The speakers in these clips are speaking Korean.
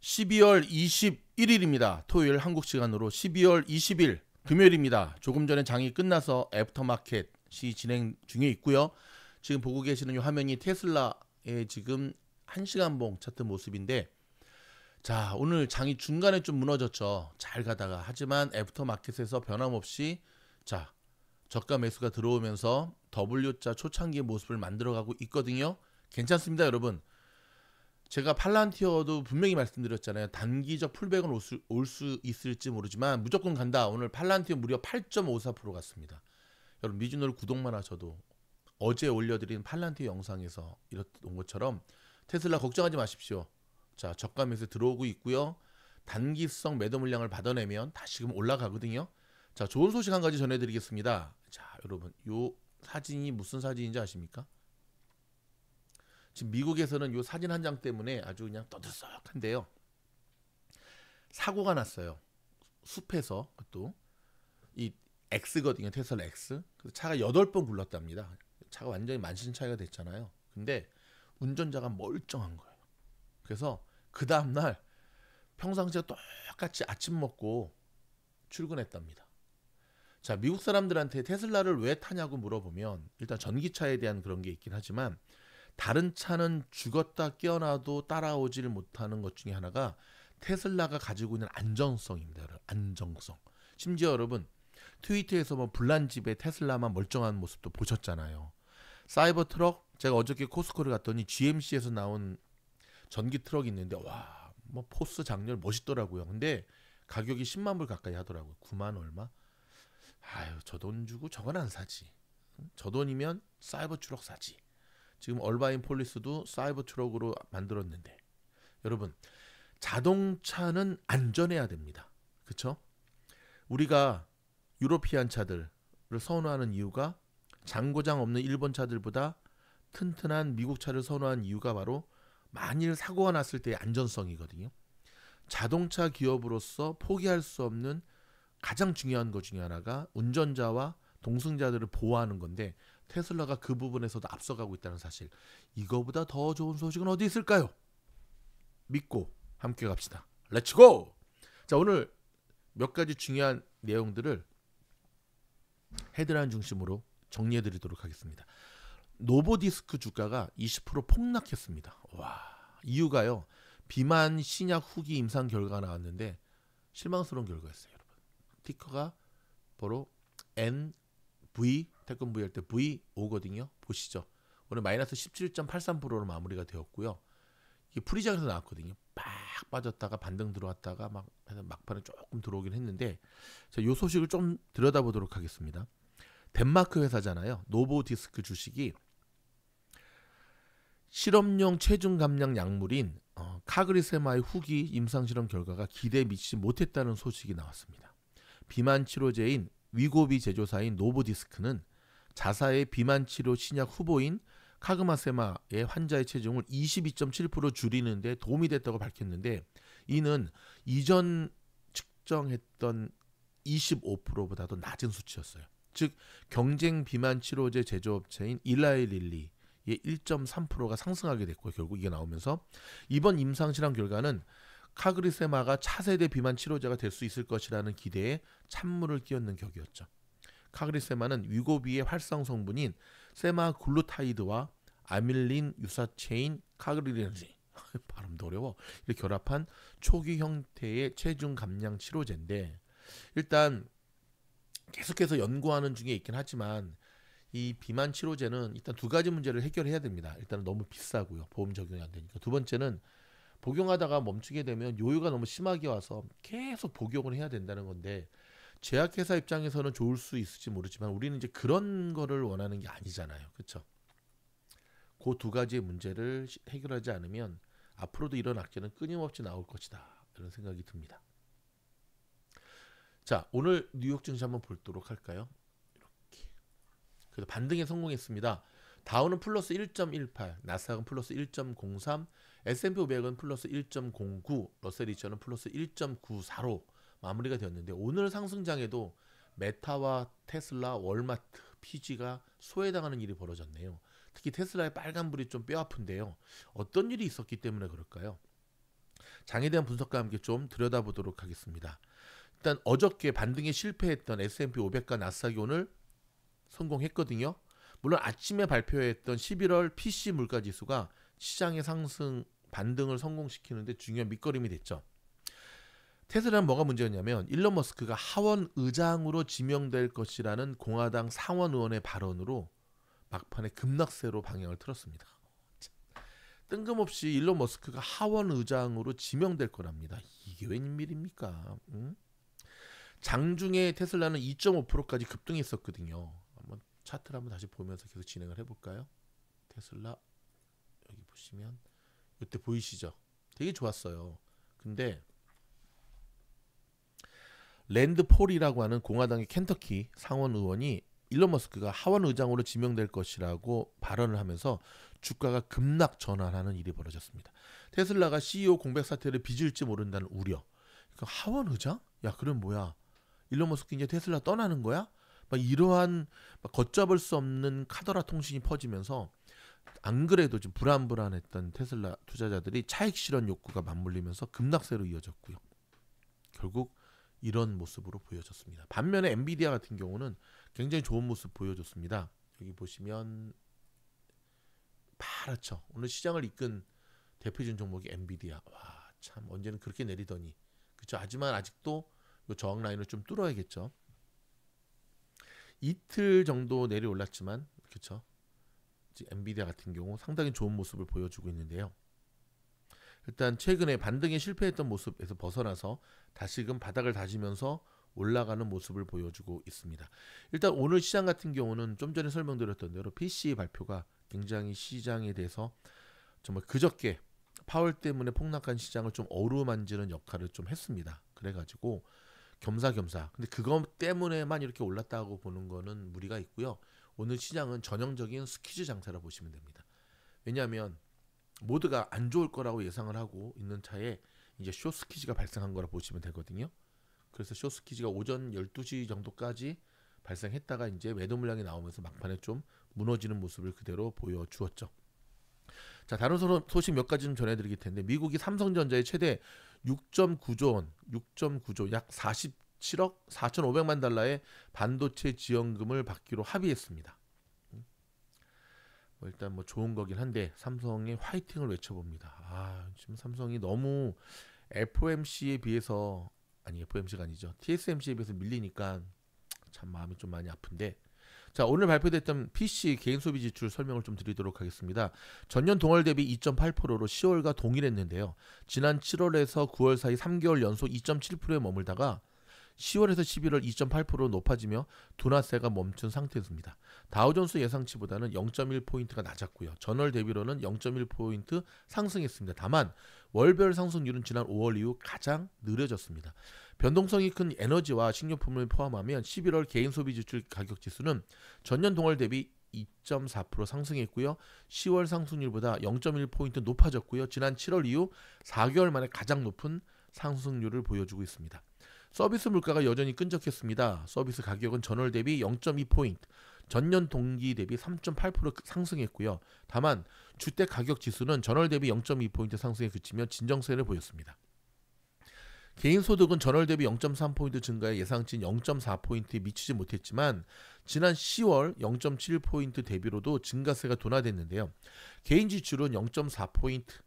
12월 21일입니다. 토요일 한국 시간으로 12월 20일 금요일입니다. 조금 전에 장이 끝나서 애프터마켓이 진행 중에 있고요. 지금 보고 계시는 이 화면이 테슬라의 지금 1시간봉 차트 모습인데, 자, 오늘 장이 중간에 좀 무너졌죠. 잘 가다가. 하지만 애프터마켓에서 변함없이 자, 저가 매수가 들어오면서 W자 초창기의 모습을 만들어가고 있거든요. 괜찮습니다, 여러분. 제가 팔란티어도 분명히 말씀드렸잖아요. 단기적 풀백은 올 수 있을지 모르지만 무조건 간다. 오늘 팔란티어 무려 8.54% 갔습니다. 여러분, 미주노를 구독만 하셔도 어제 올려드린 팔란티어 영상에서 이랬던 것처럼 테슬라 걱정하지 마십시오. 자, 저가 매수 들어오고 있고요. 단기성 매도 물량을 받아내면 다시금 올라가거든요. 자, 좋은 소식 한 가지 전해드리겠습니다. 자, 여러분, 요 사진이 무슨 사진인지 아십니까? 지금 미국에서는 요 사진 한 장 때문에 아주 그냥 떠들썩한데요. 사고가 났어요. 숲에서. 또 이 X거든요. 테슬라 X. 그래서 차가 8번 굴렀답니다. 차가 완전히 만신창이가 됐잖아요. 근데 운전자가 멀쩡한 거예요. 그래서 그 다음날 평상시와 똑같이 아침 먹고 출근했답니다. 자, 미국 사람들한테 테슬라를 왜 타냐고 물어보면 일단 전기차에 대한 그런 게 있긴 하지만 다른 차는 죽었다 깨어나도 따라오지를 못하는 것 중에 하나가 테슬라가 가지고 있는 안정성입니다. 여러분. 안정성. 심지어 여러분 트위터에서 뭐 불난집에 테슬라만 멀쩡한 모습도 보셨잖아요. 사이버 트럭, 제가 어저께 코스코를 갔더니 GMC에서 나온 전기 트럭이 있는데 와, 뭐 포스 장렬 멋있더라고요. 근데 가격이 10만 불 가까이 하더라고요. 9만 얼마? 아유, 저 돈 주고 저건 안 사지. 저 돈이면 사이버 트럭 사지. 지금 얼바인 폴리스도 사이버 트럭으로 만들었는데, 여러분, 자동차는 안전해야 됩니다. 그렇죠? 우리가 유로피안 차들을 선호하는 이유가 장고장 없는 일본 차들보다 튼튼한 미국 차를 선호한 이유가 바로 만일 사고가 났을 때의 안전성이거든요. 자동차 기업으로서 포기할 수 없는 가장 중요한 것 중에 하나가 운전자와 동승자들을 보호하는 건데, 테슬라가 그 부분에서도 앞서가고 있다는 사실. 이거보다 더 좋은 소식은 어디 있을까요? 믿고 함께 갑시다. 렛츠고! 자, 오늘 몇 가지 중요한 내용들을 헤드라인 중심으로 정리해 드리도록 하겠습니다. 노보디스크 주가가 20% 폭락했습니다. 와, 이유가요. 비만 신약 후기 임상 결과가 나왔는데 실망스러운 결과였어요, 여러분. 티커가 바로 NV, 태권V 할 때 V5거든요. 보시죠. 오늘 마이너스 17.83%로 마무리가 되었고요. 이게 프리장에서 나왔거든요. 팍 빠졌다가 반등 들어왔다가 막판에 조금 들어오긴 했는데, 자, 요 소식을 좀 들여다보도록 하겠습니다. 덴마크 회사잖아요. 노보디스크 주식이 실험용 체중 감량 약물인 카그리세마의 후기 임상실험 결과가 기대에 미치지 못했다는 소식이 나왔습니다. 비만 치료제인 위고비 제조사인 노보디스크는 자사의 비만 치료 신약 후보인 카그마세마의 환자의 체중을 22.7% 줄이는 데 도움이 됐다고 밝혔는데, 이는 이전 측정했던 25%보다도 낮은 수치였어요. 즉 경쟁 비만 치료제 제조업체인 일라이릴리의 1.3%가 상승하게 됐고, 결국 이게 나오면서 이번 임상실험 결과는 카그리세마가 차세대 비만 치료제가 될 수 있을 것이라는 기대에 찬물을 끼얹는 격이었죠. 카그리세마는 위고비의 활성 성분인 세마글루타이드와 아밀린 유사체인 카그리렌지 발음도 어려워. 이렇게 결합한 초기 형태의 체중 감량 치료제인데, 일단 계속해서 연구하는 중에 있긴 하지만 이 비만 치료제는 일단 두 가지 문제를 해결해야 됩니다. 일단은 너무 비싸고요. 보험 적용이 안 되니까. 두 번째는 복용하다가 멈추게 되면 요요가 너무 심하게 와서 계속 복용을 해야 된다는 건데, 제약회사 입장에서는 좋을 수 있을지 모르지만 우리는 이제 그런 거를 원하는 게 아니잖아요. 그렇죠? 그 두 가지의 문제를 해결하지 않으면 앞으로도 이런 악재는 끊임없이 나올 것이다, 이런 생각이 듭니다. 자, 오늘 뉴욕 증시 한번 보도록 할까요? 이렇게. 그래서 반등에 성공했습니다. 다우는 플러스 1.18, 나스닥은 플러스 1.03, S&P 500은 플러스 1.09, 러셀 2000은 플러스 1.94로 마무리가 되었는데, 오늘 상승장에도 메타와 테슬라, 월마트, PG가 소외당하는 일이 벌어졌네요. 특히 테슬라의 빨간불이 좀 뼈아픈데요. 어떤 일이 있었기 때문에 그럴까요? 장에 대한 분석과 함께 좀 들여다보도록 하겠습니다. 일단 어저께 반등에 실패했던 S&P 500과 나스닥이 오늘 성공했거든요. 물론 아침에 발표했던 11월 PC 물가지수가 시장의 상승 반등을 성공시키는데 중요한 밑거름이 됐죠. 테슬라는 뭐가 문제였냐면 일론 머스크가 하원 의장으로 지명될 것이라는 공화당 상원 의원의 발언으로 막판에 급락세로 방향을 틀었습니다. 뜬금없이 일론 머스크가 하원 의장으로 지명될 거랍니다. 이게 웬일입니까? 응? 장중에 테슬라는 2.5%까지 급등했었거든요. 한번 차트를 한번 다시 보면서 계속 진행을 해볼까요? 테슬라 여기 보시면 이때 보이시죠? 되게 좋았어요. 근데 랜드 폴이라고 하는 공화당의 켄터키 상원 의원이 일론 머스크가 하원 의장으로 지명될 것이라고 발언을 하면서 주가가 급락 전환하는 일이 벌어졌습니다. 테슬라가 CEO 공백 사태를 빚을지 모른다는 우려. 그러니까 하원 의장? 야, 그럼 뭐야? 일론 머스크 이제 테슬라 떠나는 거야? 막 이러한 걷잡을 수 없는 카더라 통신이 퍼지면서 안 그래도 좀 불안했던 테슬라 투자자들이 차익 실현 욕구가 맞물리면서 급락세로 이어졌고요. 결국 이런 모습으로 보여졌습니다. 반면에 엔비디아 같은 경우는 굉장히 좋은 모습 보여줬습니다. 여기 보시면 파랗죠. 오늘 시장을 이끈 대표적인 종목이 엔비디아. 와, 참 언제는 그렇게 내리더니. 그렇죠. 하지만 아직도 이 저항 라인을 좀 뚫어야겠죠. 이틀 정도 내려올랐지만 그렇죠. 엔비디아 같은 경우 상당히 좋은 모습을 보여주고 있는데요. 일단 최근에 반등에 실패했던 모습에서 벗어나서 다시금 바닥을 다지면서 올라가는 모습을 보여주고 있습니다. 일단 오늘 시장 같은 경우는 좀 전에 설명드렸던 대로 PC 발표가 굉장히 시장에 대해서 정말 그저께 파월 때문에 폭락한 시장을 좀 어루만지는 역할을 좀 했습니다. 그래가지고 겸사겸사. 근데 그것 때문에만 이렇게 올랐다고 보는 거는 무리가 있고요. 오늘 시장은 전형적인 스퀴즈 장세라 보시면 됩니다. 왜냐하면 모두가 안 좋을 거라고 예상을 하고 있는 차에 이제 숏스퀴즈가 발생한 거라 보시면 되거든요. 그래서 숏스퀴즈가 오전 12시 정도까지 발생했다가 이제 매도 물량이 나오면서 막판에 좀 무너지는 모습을 그대로 보여주었죠. 자, 다른 소식 몇 가지 좀 전해드릴 텐데 미국이 삼성전자의 최대 6.9조 원, 6.9조 약 47억 4,500만 달러의 반도체 지원금을 받기로 합의했습니다. 일단 뭐 좋은 거긴 한데 삼성의 화이팅을 외쳐봅니다. 아, 지금 삼성이 너무 FOMC에 비해서 아니 FOMC가 아니죠. TSMC에 비해서 밀리니까 참 마음이 좀 많이 아픈데 자, 오늘 발표됐던 PC 개인 소비 지출 설명을 좀 드리도록 하겠습니다. 전년 동월 대비 2.8%로 10월과 동일했는데요. 지난 7월에서 9월 사이 3개월 연속 2.7%에 머물다가 10월에서 11월 2.8% 높아지며 둔화세가 멈춘 상태입니다. 다우존스 예상치보다는 0.1포인트가 낮았고요. 전월 대비로는 0.1포인트 상승했습니다. 다만 월별 상승률은 지난 5월 이후 가장 느려졌습니다. 변동성이 큰 에너지와 식료품을 포함하면 11월 개인 소비 지출 가격 지수는 전년 동월 대비 2.4% 상승했고요. 10월 상승률보다 0.1포인트 높아졌고요. 지난 7월 이후 4개월 만에 가장 높은 상승률을 보여주고 있습니다. 서비스 물가가 여전히 끈적했습니다. 서비스 가격은 전월 대비 0.2포인트, 전년 동기 대비 3.8% 상승했고요. 다만 주택 가격 지수는 전월 대비 0.2포인트 상승에 그치며 진정세를 보였습니다. 개인 소득은 전월 대비 0.3포인트 증가에 예상치인 0.4포인트에 미치지 못했지만 지난 10월 0.7포인트 대비로도 증가세가 둔화됐는데요. 개인 지출은 0.4포인트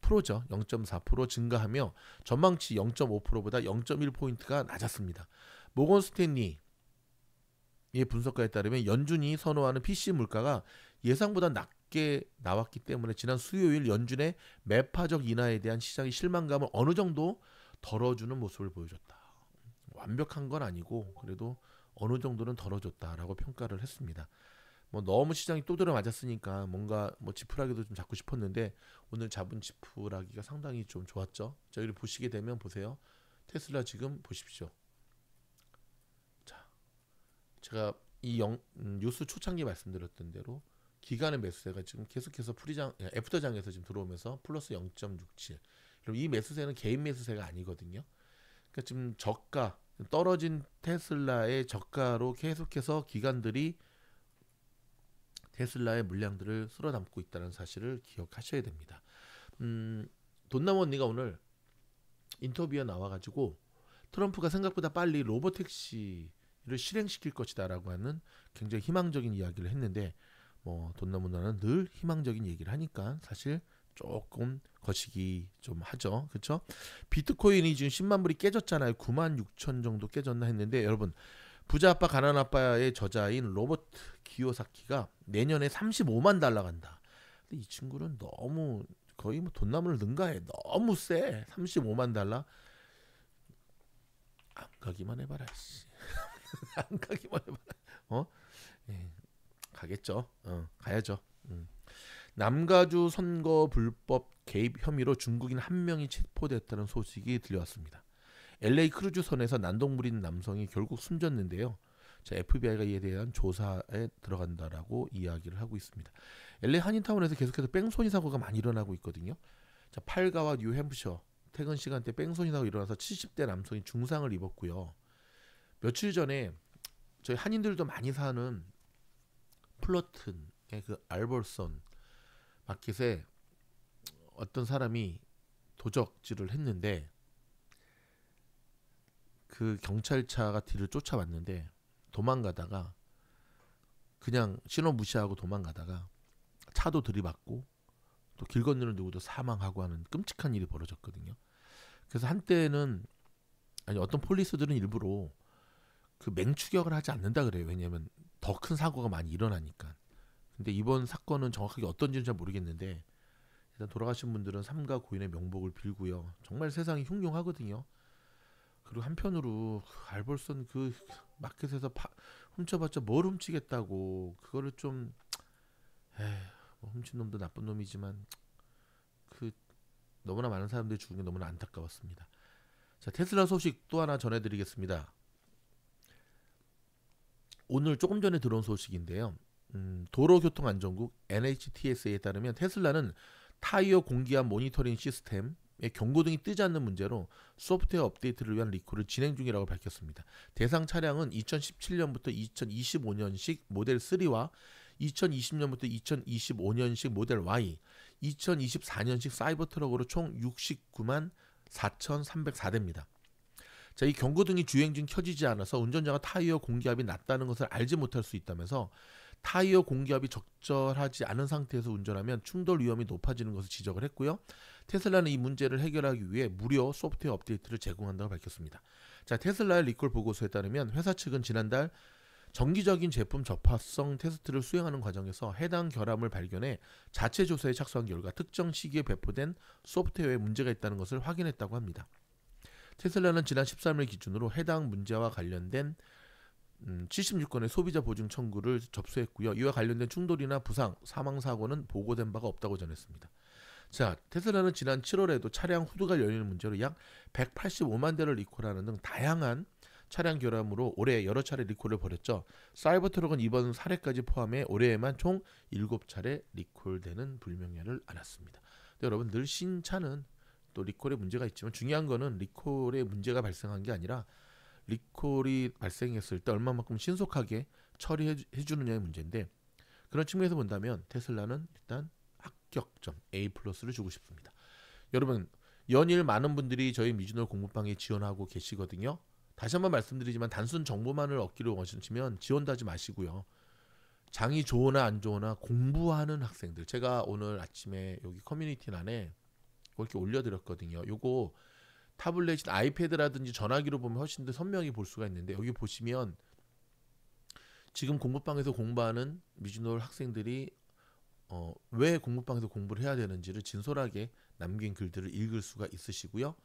프로죠. 0.4% 증가하며 전망치 0.5%보다 0.1포인트가 낮았습니다. 모건 스탠리의 분석가에 따르면 연준이 선호하는 PC 물가가 예상보다 낮게 나왔기 때문에 지난 수요일 연준의 매파적 인하에 대한 시장의 실망감을 어느 정도 덜어주는 모습을 보여줬다. 완벽한 건 아니고 그래도 어느 정도는 덜어줬다라고 평가를 했습니다. 뭐 너무 시장이 또 들어맞았으니까 뭔가 뭐 지푸라기도 좀 잡고 싶었는데 오늘 잡은 지푸라기가 상당히 좀 좋았죠. 자, 여기 보시게 되면 보세요. 테슬라 지금 보십시오. 자, 제가 이 뉴스 초창기 말씀드렸던 대로 기간의 매수세가 지금 계속해서 애프터장에서 지금 들어오면서 플러스 0.67. 그럼 이 매수세는 개인 매수세가 아니거든요. 그러니까 지금 저가 떨어진 테슬라의 저가로 계속해서 기관들이 테슬라의 물량들을 쓸어 담고 있다는 사실을 기억하셔야 됩니다. 돈나무 언니가 오늘 인터뷰에 나와가지고 트럼프가 생각보다 빨리 로보택시를 실행시킬 것이다라고 하는 굉장히 희망적인 이야기를 했는데 뭐 돈나무나는 늘 희망적인 얘기를 하니까 사실 조금 거시기 좀 하죠. 그렇죠? 비트코인이 지금 10만 불이 깨졌잖아요. 9만 6천 정도 깨졌나 했는데 여러분 부자 아빠 가난 아빠의 저자인 로버트 기요사키가 내년에 35만 달러 간다. 근데 이 친구는 너무 거의 뭐 돈나무를 능가해. 너무 세. 35만 달러. 안 가기만 해봐라. 씨. 안 가기만 해봐라. 예, 가겠죠. 가야죠. 남가주 선거 불법 개입 혐의로 중국인 한 명이 체포됐다는 소식이 들려왔습니다. LA 크루즈선에서 난동 부린 남성이 결국 숨졌는데요. 자, FBI가 이에 대한 조사에 들어간다라고 이야기를 하고 있습니다. LA 한인타운에서 계속해서 뺑소니 사고가 많이 일어나고 있거든요. 자, 팔가와 뉴햄프셔 퇴근 시간대 뺑소니 사고 일어나서 70대 남성이 중상을 입었고요. 며칠 전에 저희 한인들도 많이 사는 플러튼의 그 알벌선 마켓에 어떤 사람이 도적질을 했는데 그 경찰차가 뒤를 쫓아왔는데 도망가다가 그냥 신호 무시하고 도망가다가 차도 들이받고 또 길 건너는 누구도 사망하고 하는 끔찍한 일이 벌어졌거든요. 그래서 한때는 어떤 폴리스들은 일부러 그 맹추격을 하지 않는다 그래요. 왜냐하면 더 큰 사고가 많이 일어나니까. 근데 이번 사건은 정확하게 어떤지는 잘 모르겠는데 일단 돌아가신 분들은 삼가 고인의 명복을 빌고요. 정말 세상이 흉흉하거든요. 그리고 한편으로 알벌선 그 마켓에서 훔쳐봤자 뭘 훔치겠다고 그거를 좀 뭐 훔친 놈도 나쁜 놈이지만 그 너무나 많은 사람들이 죽은 게 너무나 안타까웠습니다. 자, 테슬라 소식 또 하나 전해드리겠습니다. 오늘 조금 전에 들어온 소식인데요. 도로교통안전국 NHTSA에 따르면 테슬라는 타이어 공기압 모니터링 시스템 경고등이 뜨지 않는 문제로 소프트웨어 업데이트를 위한 리콜을 진행 중이라고 밝혔습니다. 대상 차량은 2017년부터 2025년식 모델 3와 2020년부터 2025년식 모델 Y, 2024년식 사이버 트럭으로 총 69만 4,304대입니다. 자, 이 경고등이 주행 중 켜지지 않아서 운전자가 타이어 공기압이 낮다는 것을 알지 못할 수 있다면서 타이어 공기압이 적절하지 않은 상태에서 운전하면 충돌 위험이 높아지는 것을 지적을 했고요. 테슬라는 이 문제를 해결하기 위해 무료 소프트웨어 업데이트를 제공한다고 밝혔습니다. 자, 테슬라의 리콜 보고서에 따르면 회사 측은 지난달 정기적인 제품 접합성 테스트를 수행하는 과정에서 해당 결함을 발견해 자체 조사에 착수한 결과 특정 시기에 배포된 소프트웨어에 문제가 있다는 것을 확인했다고 합니다. 테슬라는 지난 13일 기준으로 해당 문제와 관련된 76건의 소비자 보증 청구를 접수했고요. 이와 관련된 충돌이나 부상, 사망 사고는 보고된 바가 없다고 전했습니다. 자, 테슬라는 지난 7월에도 차량 후드가 열리는 문제로 약 185만 대를 리콜하는 등 다양한 차량 결함으로 올해 여러 차례 리콜을 벌였죠. 사이버 트럭은 이번 사례까지 포함해 올해에만 총 7차례 리콜되는 불명예를 안았습니다. 여러분 늘 신차는 또 리콜에 문제가 있지만 중요한 거는 리콜에 문제가 발생한 게 아니라 리콜이 발생했을 때 얼마만큼 신속하게 처리해 주느냐의 문제인데 그런 측면에서 본다면 테슬라는 일단 합격점 A+를 주고 싶습니다. 여러분 연일 많은 분들이 저희 미주노 공부방에 지원하고 계시거든요. 다시 한번 말씀드리지만 단순 정보만을 얻기를 원하시면 지원도 하지 마시고요. 장이 좋으나 안 좋으나 공부하는 학생들 제가 오늘 아침에 여기 커뮤니티欄에 이렇게 올려드렸거든요. 요거 타블렛, 아이패드라든지 전화기로 보면 훨씬 더 선명히 볼 수가 있는데 여기 보시면 지금 공부방에서 공부하는 미주노 학생들이 왜 공부방에서 공부를 해야 되는지를 진솔하게 남긴 글들을 읽을 수가 있으시고요.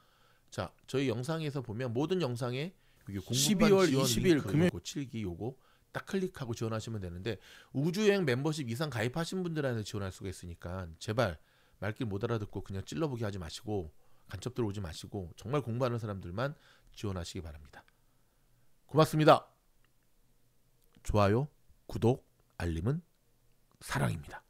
자, 저희 영상에서 보면 모든 영상에 여기 공부방 12월 지원 20일 링크 금요일 요거 7기 요거 딱 클릭하고 지원하시면 되는데 우주여행 멤버십 이상 가입하신 분들한테 지원할 수가 있으니까 제발 말귀 못 알아듣고 그냥 찔러보기 하지 마시고 간첩 들어오지 마시고 정말 공부하는 사람들만 지원하시기 바랍니다. 고맙습니다. 좋아요, 구독, 알림은 사랑입니다.